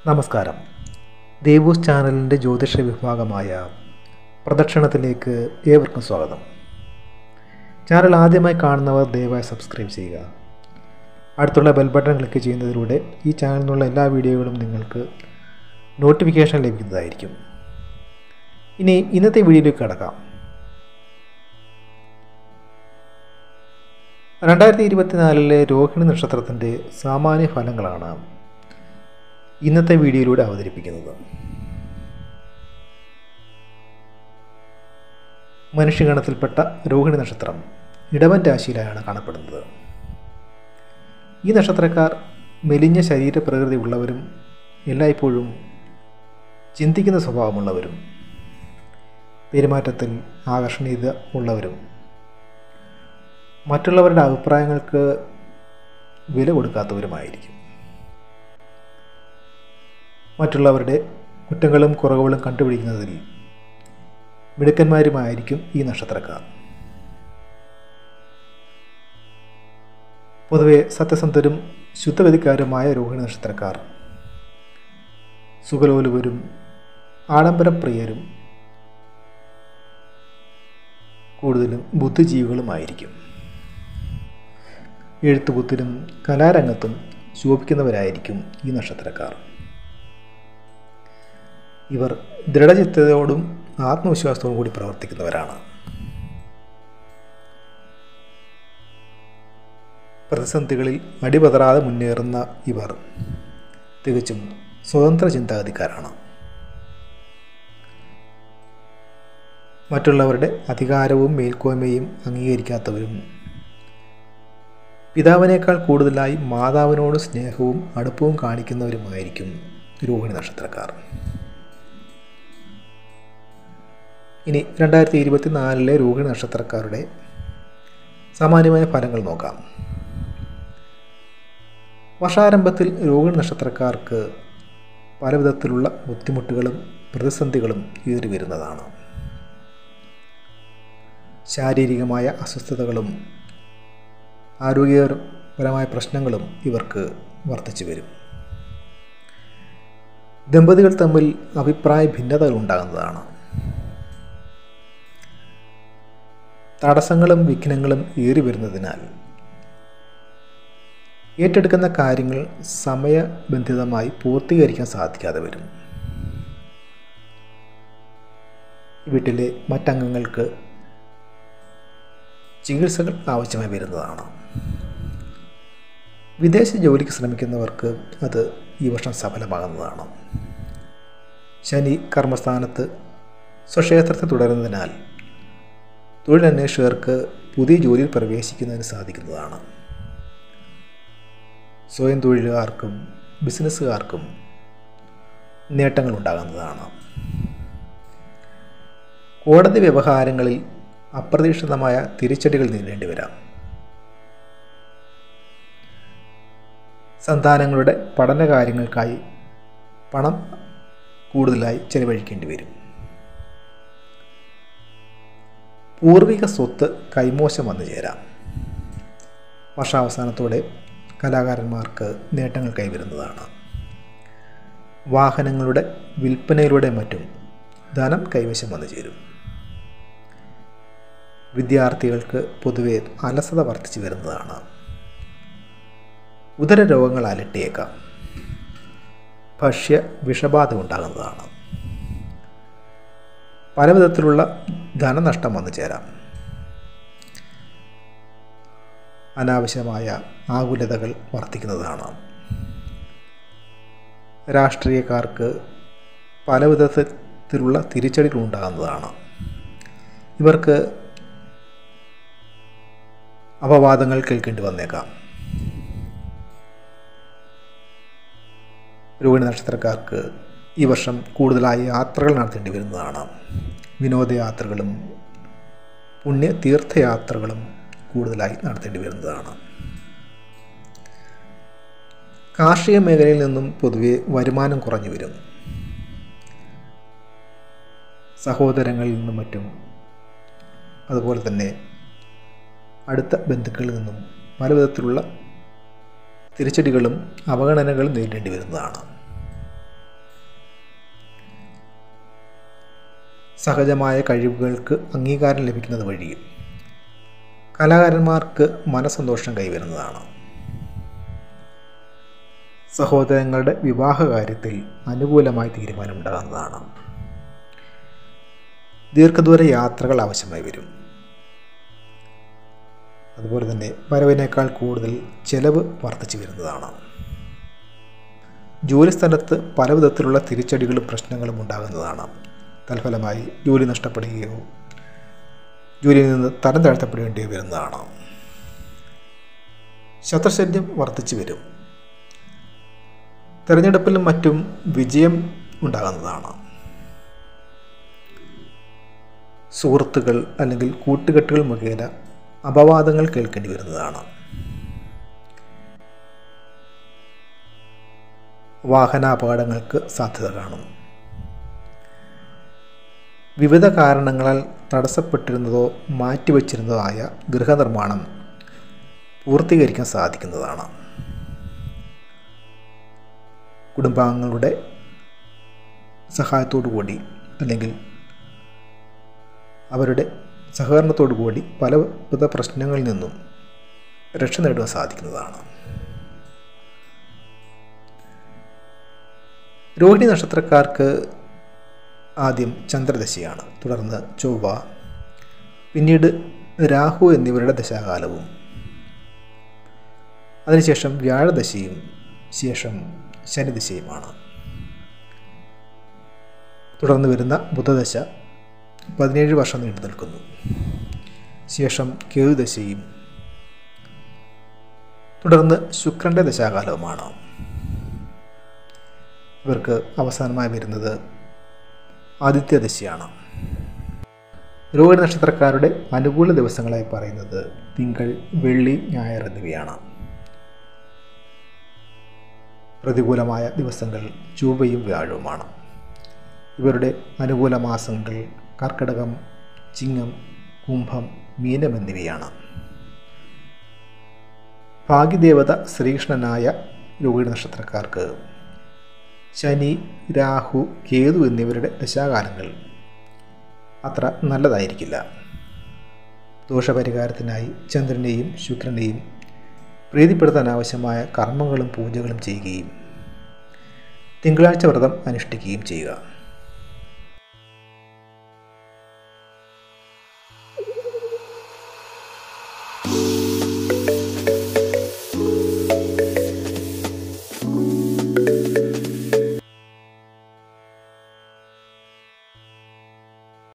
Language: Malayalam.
നമസ്കാരം. ദേവൂസ് ചാനലിൻ്റെ ജ്യോതിഷ വിഭാഗമായ പ്രദക്ഷിണത്തിലേക്ക് ഏവർക്കും സ്വാഗതം. ചാനൽ ആദ്യമായി കാണുന്നവർ ദയവായി സബ്സ്ക്രൈബ് ചെയ്യുക. അടുത്തുള്ള ബെൽ ബട്ടൺ ക്ലിക്ക് ചെയ്യുന്നതിലൂടെ ഈ ചാനലിൽ നിന്നുള്ള എല്ലാ വീഡിയോകളും നിങ്ങൾക്ക് നോട്ടിഫിക്കേഷൻ ലഭിക്കുന്നതായിരിക്കും. ഇനി ഇന്നത്തെ വീഡിയോയിലേക്ക് കടക്കാം. 2024 രോഹിണി നക്ഷത്രത്തിൻ്റെ സാമാന്യ ഫലങ്ങളാണ് ഇന്നത്തെ വീഡിയോയിലൂടെ അവതരിപ്പിക്കുന്നത്. മനുഷ്യഗണത്തിൽപ്പെട്ട രോഹിണി നക്ഷത്രം ഇടവൻ രാശിയിലാണ് കാണപ്പെടുന്നത്. ഈ നക്ഷത്രക്കാർ മെലിഞ്ഞ ശരീരപ്രകൃതി ഉള്ളവരും എല്ലായ്പ്പോഴും ചിന്തിക്കുന്ന സ്വഭാവമുള്ളവരും പെരുമാറ്റത്തിൽ ആകർഷണീയത ഉള്ളവരും മറ്റുള്ളവരുടെ അഭിപ്രായങ്ങൾക്ക് വില കൊടുക്കാത്തവരുമായിരിക്കും. മറ്റുള്ളവരുടെ കുറ്റങ്ങളും കുറവുകളും കണ്ടുപിടിക്കുന്നതിൽ മിടുക്കന്മാരുമായിരിക്കും ഈ നക്ഷത്രക്കാർ. പൊതുവെ സത്യസന്ധരും ശുദ്ധഗതിക്കാരുമായ രോഹിണി നക്ഷത്രക്കാർ സുഖലോലുപരും ആഡംബരപ്രിയരും കൂടുതലും ബുദ്ധിജീവികളുമായിരിക്കും. എഴുത്തുകുത്തിലും കലാരംഗത്തും ശോഭിക്കുന്നവരായിരിക്കും ഈ നക്ഷത്രക്കാർ. ഇവർ ദൃഢചിത്തതയോടും ആത്മവിശ്വാസത്തോടും കൂടി പ്രവർത്തിക്കുന്നവരാണ്. പ്രതിസന്ധികളിൽ അടിപതറാതെ മുന്നേറുന്ന ഇവർ തികച്ചും സ്വതന്ത്ര ചിന്താഗതിക്കാരാണ്. മറ്റുള്ളവരുടെ അധികാരവും മേൽക്കോയ്മയും അംഗീകരിക്കാത്തവരും പിതാവിനേക്കാൾ കൂടുതലായി മാതാവിനോട് സ്നേഹവും അടുപ്പവും കാണിക്കുന്നവരുമായിരിക്കും രോഹിണി നക്ഷത്രക്കാർ. ഇനി 2024 രോഹിണി നക്ഷത്രക്കാരുടെ സാമാന്യമായ ഫലങ്ങൾ നോക്കാം. വർഷാരംഭത്തിൽ രോഹിണി നക്ഷത്രക്കാർക്ക് പലവിധത്തിലുള്ള ബുദ്ധിമുട്ടുകളും പ്രതിസന്ധികളും ഏറി വരുന്നതാണ്. ശാരീരികമായ അസ്വസ്ഥതകളും ആരോഗ്യപരമായ പ്രശ്നങ്ങളും ഇവർക്ക് വർദ്ധിച്ചു വരും. ദമ്പതികൾ തമ്മിൽ അഭിപ്രായ ഭിന്നതകൾ ഉണ്ടാകുന്നതാണ്. തടസ്സങ്ങളും വിഘ്നങ്ങളും ഏറി വരുന്നതിനാൽ ഏറ്റെടുക്കുന്ന കാര്യങ്ങൾ സമയബന്ധിതമായി പൂർത്തീകരിക്കാൻ സാധിക്കാതെ വരും. വീട്ടിലെ മറ്റംഗങ്ങൾക്ക് ചികിത്സകൾ ആവശ്യമായി വരുന്നതാണ്. വിദേശ ജോലിക്ക് ശ്രമിക്കുന്നവർക്ക് അത് ഈ വർഷം സഫലമാകുന്നതാണ്. ശനി കർമ്മസ്ഥാനത്ത് സ്വക്ഷേത്രത്തിൽ തുടരുന്നതിനാൽ തൊഴിലന്വേഷകർക്ക് പുതിയ ജോലിയിൽ പ്രവേശിക്കുന്നതിന് സാധിക്കുന്നതാണ്. സ്വയം തൊഴിലുകാർക്കും ബിസിനസ്സുകാർക്കും നേട്ടങ്ങൾ ഉണ്ടാകുന്നതാണ്. കോടതി വ്യവഹാരങ്ങളിൽ അപ്രതീക്ഷിതമായ തിരിച്ചടികൾ നേരിടേണ്ടി വരാം. സന്താനങ്ങളുടെ പഠനകാര്യങ്ങൾക്കായി പണം കൂടുതലായി ചെലവഴിക്കേണ്ടി വരും. പൂർവിക സ്വത്ത് കൈമോശം വന്നു ചേരാം. വർഷാവസാനത്തോടെ കലാകാരന്മാർക്ക് നേട്ടങ്ങൾ കൈവരുന്നതാണ്. വാഹനങ്ങളുടെ വിൽപ്പനയിലൂടെ മറ്റും ധനം കൈവശം വന്നു ചേരും. വിദ്യാർത്ഥികൾക്ക് പൊതുവെ അലസത വർദ്ധിച്ചു വരുന്നതാണ്. ഉദരരോഗങ്ങൾ അലട്ടിയേക്കാം. ഭക്ഷ്യ വിഷബാധ ഉണ്ടാകുന്നതാണ്. പലവിധത്തിലുള്ള ധനനഷ്ടം വന്നു ചേരാം. അനാവശ്യമായ ആകുലതകൾ വർദ്ധിക്കുന്നതാണ്. രാഷ്ട്രീയക്കാർക്ക് പലവിധത്തിലുള്ള തിരിച്ചടികൾ ഉണ്ടാകുന്നതാണ്. ഇവർക്ക് അപവാദങ്ങൾ കേൾക്കേണ്ടി വന്നേക്കാം. രോഹിണി നക്ഷത്രക്കാർക്ക് ഈ വർഷം കൂടുതലായി യാത്രകൾ നടത്തേണ്ടി വരുന്നതാണ്. വിനോദയാത്രകളും പുണ്യ തീർത്ഥയാത്രകളും കൂടുതലായി നടത്തേണ്ടി വരുന്നതാണ്. കാർഷിക മേഖലയിൽ നിന്നും പൊതുവെ വരുമാനം കുറഞ്ഞു വരും. സഹോദരങ്ങളിൽ നിന്നും മറ്റും അതുപോലെ തന്നെ അടുത്ത ബന്ധുക്കളിൽ നിന്നും പലവിധത്തിലുള്ള തിരിച്ചടികളും അവഗണനകളും നേരിടേണ്ടി വരുന്നതാണ്. സഹജമായ കഴിവുകൾക്ക് അംഗീകാരം ലഭിക്കുന്നത് വഴി കലാകാരന്മാർക്ക് മനസ്സന്തോഷം കൈവരുന്നതാണ്. സഹോദരങ്ങളുടെ വിവാഹ കാര്യത്തിൽ അനുകൂലമായ തീരുമാനമുണ്ടാകുന്നതാണ്. ദീർഘദൂര യാത്രകൾ ആവശ്യമായി വരും. അതുപോലെ തന്നെ വരവിനേക്കാൾ കൂടുതൽ ചെലവ് വർദ്ധിച്ചു വരുന്നതാണ്. ജോലിസ്ഥലത്ത് പലവിധത്തിലുള്ള തിരിച്ചടികളും പ്രശ്നങ്ങളും ഉണ്ടാകുന്നതാണ്. തൽഫലമായി ജോലി നഷ്ടപ്പെടുകയോ ജോലിയിൽ നിന്ന് തരം താഴ്ത്തപ്പെടേണ്ടി വരുന്നതാണ്. ശത്രുശല്യം വർദ്ധിച്ചു വരും. തിരഞ്ഞെടുപ്പിലും മറ്റും വിജയം ഉണ്ടാകുന്നതാണ്. സുഹൃത്തുക്കൾ അല്ലെങ്കിൽ കൂട്ടുകെട്ടുകൾ മുഖേന അപവാദങ്ങൾ കേൾക്കേണ്ടി വരുന്നതാണ്. വാഹനാപകടങ്ങൾക്ക് സാധ്യത കാണും. വിവിധ കാരണങ്ങളാൽ തടസ്സപ്പെട്ടിരുന്നതോ മാറ്റിവെച്ചിരുന്നതോ ആയ ഗൃഹനിർമ്മാണം പൂർത്തീകരിക്കാൻ സാധിക്കുന്നതാണ്. കുടുംബാംഗങ്ങളുടെ സഹായത്തോടു കൂടി അല്ലെങ്കിൽ അവരുടെ സഹകരണത്തോടു കൂടി പലവിധ പ്രശ്നങ്ങളിൽ നിന്നും രക്ഷ നേടുവാൻ സാധിക്കുന്നതാണ്. രോഹിണി നക്ഷത്രക്കാർക്ക് ആദ്യം ചന്ദ്രദശയാണ്, തുടർന്ന് ചൊവ്വ, പിന്നീട് രാഹു എന്നിവരുടെ ദശാകാലവും, അതിനുശേഷം വ്യാഴദശയും, ശേഷം ശനിദശയുമാണ്. തുടർന്ന് വരുന്ന ബുധദശ 17 വർഷം നീണ്ടു നിൽക്കുന്നു. ശേഷം കേതുദശയും, തുടർന്ന് ശുക്രൻ്റെ ദശാകാലവുമാണ്. ഇവർക്ക് അവസാനമായി വരുന്നത് ആദിത്യദശയാണ്. രോഹിണി നക്ഷത്രക്കാരുടെ അനുകൂല ദിവസങ്ങളായി പറയുന്നത് തിങ്കൾ, വെള്ളി, ഞായർ എന്നിവയാണ്. പ്രതികൂലമായ ദിവസങ്ങൾ ചൊവ്വയും വ്യാഴവുമാണ്. ഇവരുടെ അനുകൂല മാസങ്ങൾ കർക്കിടകം, ചിങ്ങം, കുംഭം, മീനം എന്നിവയാണ്. ഭാഗ്യദേവത ശ്രീകൃഷ്ണനായ രോഹിണി നക്ഷത്രക്കാർക്ക് ശനി, രാഹു, കേതു എന്നിവരുടെ ദശാകാലങ്ങൾ അത്ര നല്ലതായിരിക്കില്ല. ദോഷപരിഹാരത്തിനായി ചന്ദ്രനെയും ശുക്രനെയും പ്രീതിപ്പെടുത്താൻ ആവശ്യമായ കർമ്മങ്ങളും പൂജകളും ചെയ്യുകയും തിങ്കളാഴ്ച വ്രതം അനുഷ്ഠിക്കുകയും ചെയ്യുക.